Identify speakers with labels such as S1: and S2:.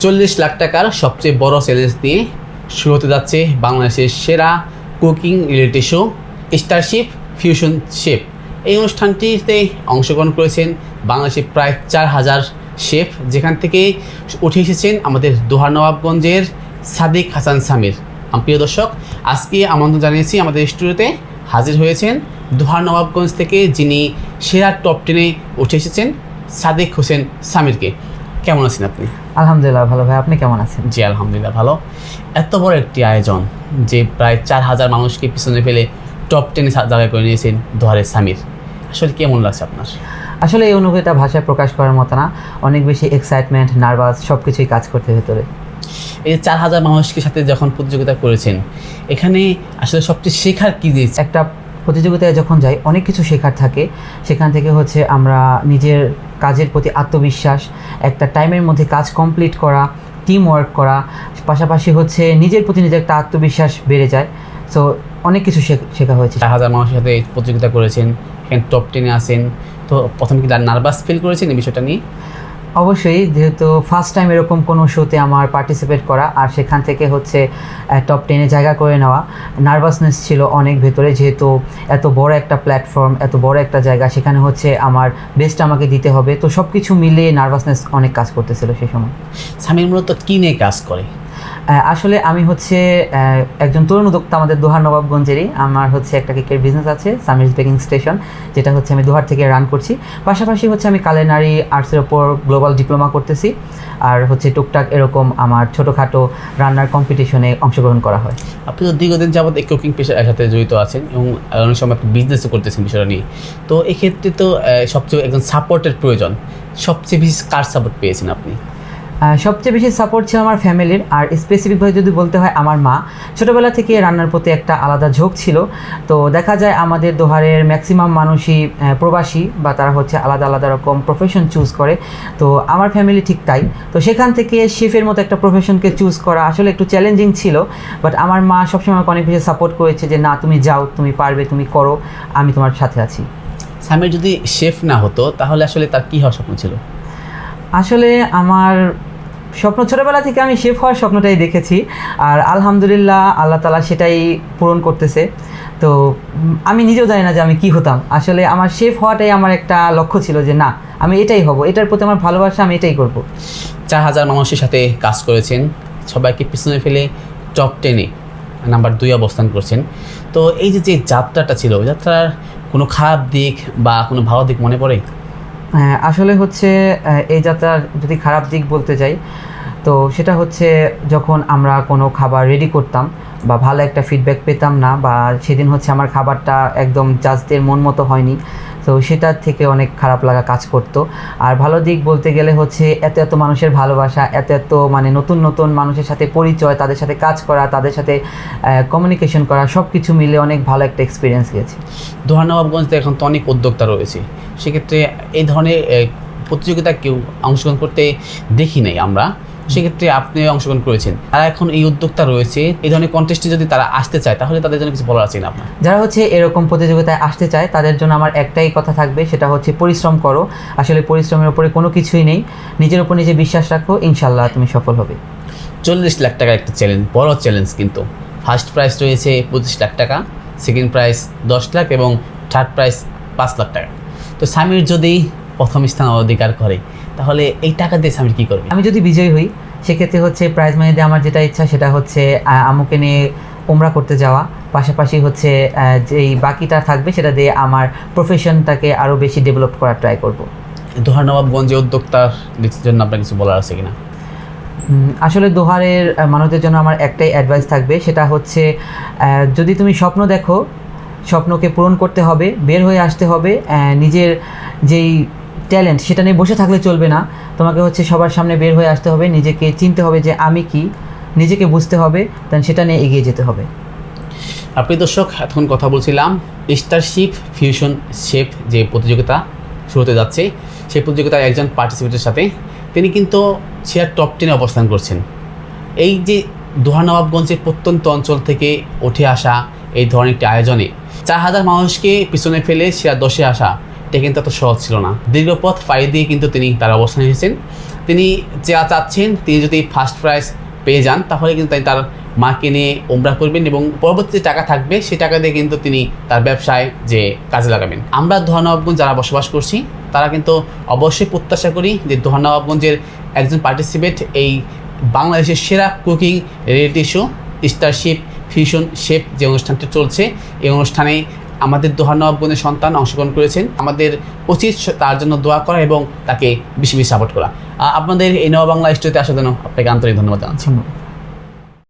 S1: 40 লাখ টাকার সবচেয়ে বড় চ্যালেঞ্জ দিয়ে শুরু হতে যাচ্ছে বাংলাদেশের সেরা cooking reality show Starship fusion chef. এই অনুষ্ঠানটিতে অংশগ্রহণ করেছেন বাংলাদেশের প্রায় 4000 শেফ, যেখান থেকে উঠে এসেছেন আমাদের দোহার নবাবগঞ্জের সাদিক হাসান সামির। প্রিয় দর্শক, আজকে আমন্ত্রণ জানিয়েছি আমাদের স্টুডিওতে হাজির হয়েছেন দোহার নবাবগঞ্জ থেকে যিনি সেরা টপ 10-এ উঠে এসেছেন সাদিক হোসেন সামিরকে। কেমন আছেন আপনি?
S2: আলহামদুলিল্লাহ ভালো ভাই, আপনি কেমন আছেন?
S1: জি আলহামদুলিল্লাহ ভালো। এত বড় একটি আয়োজন যে প্রায় 4000 মানুষকে পিছনে ফেলে টপ 10-এ জায়গা করে নিয়েছেন দোহারের সামির, আসলে কেমন লাগছে আপনার?
S2: আসলে এই অনুভূতিটা ভাষায় প্রকাশ করার মতো না, অনেক বেশি এক্সাইটমেন্ট, নার্ভাস, সব কিছুই কাজ করতে ভেতরে।
S1: এই 4000 মানুষকে সাথে যখন প্রতিযোগিতা করেছেন, এখানে আসলে সবচেয়ে শেখার কী দিয়েছে?
S2: একটা প্রতিযোগিতায় যখন যাই অনেক কিছু শেখার থাকে। সেখান থেকে হচ্ছে আমরা নিজের কাজের প্রতি আত্মবিশ্বাস, একটা টাইমের মধ্যে কাজ কমপ্লিট করা, টিম ওয়ার্ক করা, পাশাপাশি হচ্ছে নিজের প্রতি নিজের একটা আত্মবিশ্বাস বেড়ে যায়। সো অনেক কিছু শেখা হয়েছে।
S1: 4000 মানুষের সাথে প্রতিযোগিতা করেছেন, এখানে টপ 10-এ আসেন, তো প্রথমে কি নার্ভাস ফিল করেছেন এই বিষয়টা নিয়ে?
S2: অবশ্যই, যেহেতু ফার্স্ট টাইম এরকম কোনো শোতে আমার পার্টিসিপেট করা আর সেখান থেকে হচ্ছে টপ 10-এ জায়গা করে নেওয়া, নার্ভাসনেস ছিল অনেক ভেতরে, যেহেতু এত বড় একটা প্ল্যাটফর্ম, এত বড় একটা জায়গা, সেখানে হচ্ছে আমার বেস্ট আমাকে দিতে হবে। তো সব কিছু মিলিয়ে নার্ভাসনেস অনেক কাজ করতেছিল সেই সময়।
S1: সামির মূলত কী নিয়ে কাজ করে?
S2: আসলে আমি হচ্ছে একজন তরুণ উদ্যোক্তা, আমাদের দোহার নবাবগঞ্জেরই। আমার হচ্ছে একটা কেকের বিজনেস আছে, সামিরস বেকিং স্টেশন, যেটা হচ্ছে আমি দোহার থেকে রান করছি। পাশাপাশি হচ্ছে আমি কালিনারি আর্টসের ওপর গ্লোবাল ডিপ্লোমা করতেছি, আর হচ্ছে টুকটাক এরকম আমার ছোটোখাটো রান্নার কম্পিটিশনে অংশগ্রহণ করা হয়।
S1: আপনি তো দীর্ঘদিন যাবত এই কুকিং পেশার সাথে জড়িত আছেন এবং অনেক সময় আপনি বিজনেসও করতেছেন বিষয়টা নিয়ে। তো এক্ষেত্রে তো সবচেয়ে একজন সাপোর্টের প্রয়োজন, সবচেয়ে বেশি কার সাপোর্ট পেয়েছেন আপনি?
S2: সবচেয়ে বেশি সাপোর্ট ছিল আমার ফ্যামিলির, আর স্পেসিফিকভাবে যদি বলতে হয় আমার মা। ছোটোবেলা থেকে রান্নার প্রতি একটা আলাদা ঝোঁক ছিল। তো দেখা যায় আমাদের দোহারের ম্যাক্সিমাম মানুষই প্রবাসী, বা তারা হচ্ছে আলাদা আলাদা রকম প্রফেশন চুজ করে। তো আমার ফ্যামিলি ঠিক তাই। তো সেখান থেকে শেফের মতো একটা প্রফেশনকে চুজ করা আসলে একটু চ্যালেঞ্জিং ছিল, বাট আমার মা সবসময় আমাকে অনেক বেশি সাপোর্ট করেছে যে না, তুমি যাও, তুমি পারবে, তুমি করো, আমি তোমার সাথে আছি।
S1: সামির যদি শেফ না হতো তাহলে আসলে তার কী হওয়ার স্বপ্ন ছিল?
S2: আসলে আমার স্বপ্ন, ছোটোবেলা থেকে আমি শেফ হওয়ার স্বপ্নটাই দেখেছি, আর আলহামদুলিল্লাহ আল্লাহ তাআলা সেটাই পূরণ করতেছে। তো আমি নিজেও জানি না যে আমি কী হতাম। আসলে আমার শেফ হওয়াটাই আমার একটা লক্ষ্য ছিল, যে না, আমি এটাই হব, এটার প্রতি আমার ভালোবাসা, আমি এটাই করব।
S1: 4000 মানুষের সাথে কাজ করেছেন, সবাইকে পিছনে ফেলে টপ 10-এ নাম্বার 2 অবস্থান করছেন। তো এই যে যাত্রাটা ছিল, যাত্রার কোনো খারাপ দিক বা কোনো ভালো দিক মনে পড়ে?
S2: আসলে হচ্ছে এই যাত্রার যদি খারাপ দিক বলতে যাই, তো সেটা হচ্ছে যখন আমরা কোনো খাবার রেডি করতাম বা ভালো একটা ফিডব্যাক পেতাম না, বা সেদিন হচ্ছে আমার খাবারটা একদম জাজদের মন মতো হয়নি, তো সেটার থেকে অনেক খারাপ লাগা কাজ করতো। আর ভালো দিক বলতে গেলে হচ্ছে এত এত মানুষের ভালোবাসা, এত এত মানে নতুন নতুন মানুষের সাথে পরিচয়, তাদের সাথে কাজ করা, তাদের সাথে কমিউনিকেশন করা, সব কিছু মিলে অনেক ভালো একটা এক্সপিরিয়েন্স গেছে।
S1: দোহার নবাবগঞ্জে এখন তো অনেক উদ্যোক্তা রয়েছে, সেক্ষেত্রে এই ধরনের প্রতিযোগিতা কেউ অংশগ্রহণ করতে দেখি নাই আমরা, সেক্ষেত্রে আপনি অংশগ্রহণ করেছেন। আর এখন এই উদ্যোক্তা রয়েছে, এই ধরনের কন্টেস্টে যদি তারা আসতে চায় তাহলে তাদের জন্য কিছু বলার আছে না আপনার?
S2: যারা হচ্ছে এরকম প্রতিযোগিতায় আসতে চায় তাদের জন্য আমার একটাই কথা থাকবে, সেটা হচ্ছে পরিশ্রম করো। আসলে পরিশ্রমের উপরে কোনো কিছুই নেই, নিজের উপর নিজে বিশ্বাস রাখো, ইনশাল্লাহ তুমি সফল হবে।
S1: 40 লাখ টাকার একটা চ্যালেঞ্জ, বড় চ্যালেঞ্জ কিন্তু। ফার্স্ট প্রাইজ রয়েছে 25 লাখ টাকা, সেকেন্ড প্রাইজ 10 লাখ এবং থার্ড প্রাইজ 5 লাখ টাকা। তো সামির যদি প্রথম স্থান অধিকার করে তাহলে এই টাকা দিয়ে সামির কী করবে?
S2: আমি যদি বিজয়ী হই সেক্ষেত্রে হচ্ছে প্রাইজ মানি দিয়ে আমার যেটা ইচ্ছা সেটা হচ্ছে আম্মুকে নিয়ে উমরা করতে যাওয়া, পাশাপাশি হচ্ছে যেই বাকিটা থাকবে সেটা দিয়ে আমার প্রফেশনটাকে আরও বেশি ডেভেলপ করার ট্রাই করব।
S1: দোহার নবাবগঞ্জে উদ্যোক্তার জন্য আপনার কিছু বলার আছে কিনা?
S2: আসলে দোহারের মানুষদের জন্য আমার একটাই অ্যাডভাইস থাকবে, সেটা হচ্ছে যদি তুমি স্বপ্ন দেখো, স্বপ্নকে পূরণ করতে হবে, বের হয়ে আসতে হবে। নিজের যেই ট্যালেন্ট সেটা নিয়ে বসে থাকলে চলবে না, তোমাকে হচ্ছে সবার সামনে বের হয়ে আসতে হবে, নিজেকে চিনতে হবে যে আমি কি, নিজেকে বুঝতে হবে, দেন সেটা নিয়ে এগিয়ে যেতে হবে।
S1: আপনি দর্শক, এখন কথা বলছিলাম স্টারশিপ ফিউশন শেফ যে প্রতিযোগিতা শুরু হতে যাচ্ছে, সেই প্রতিযোগিতার একজন পার্টিসিপেন্টের সাথে, তিনি কিন্তু সেরা টপ 10-এ অবস্থান করছেন। এই যে দোহার নবাবগঞ্জের প্রত্যন্ত অঞ্চল থেকে উঠে আসা এই ধরনের একটি আয়োজনে 4000 মানুষকে পিছনে ফেলে সেরা 10-এ আসা, এটা কিন্তু এত সহজ ছিল না। দীর্ঘ পথ পাড়ি দিয়ে কিন্তু তিনি তার অবস্থানে এসেছেন। তিনি যা চাচ্ছেন, তিনি যদি ফার্স্ট প্রাইজ পেয়ে যান তাহলে কিন্তু তিনি তার মাকে নিয়ে উমরা করবেন এবং পরবর্তী যে টাকা থাকবে সেই টাকা দিয়ে কিন্তু তিনি তার ব্যবসায় যে কাজে লাগাবেন। আমরা দোহা নবাবগঞ্জ যারা বসবাস করছি তারা কিন্তু অবশ্যই প্রত্যাশা করি যে দোহা নবাবগঞ্জের একজন পার্টিসিপেট এই বাংলাদেশের সেরা cooking reality show Starship fusion chef যে অনুষ্ঠানটি চলছে, এই অনুষ্ঠানে আমাদের দোহা নবাবগঞ্জের সন্তান অংশগ্রহণ করেছেন। আমাদের উচিত তার জন্য দোয়া করা এবং তাকে বেশি বেশি সাপোর্ট করা। আপনাদের এই নব বাংলা স্টুডিওতে আসার জন্য আপনাকে আন্তরিক ধন্যবাদ জানাচ্ছি।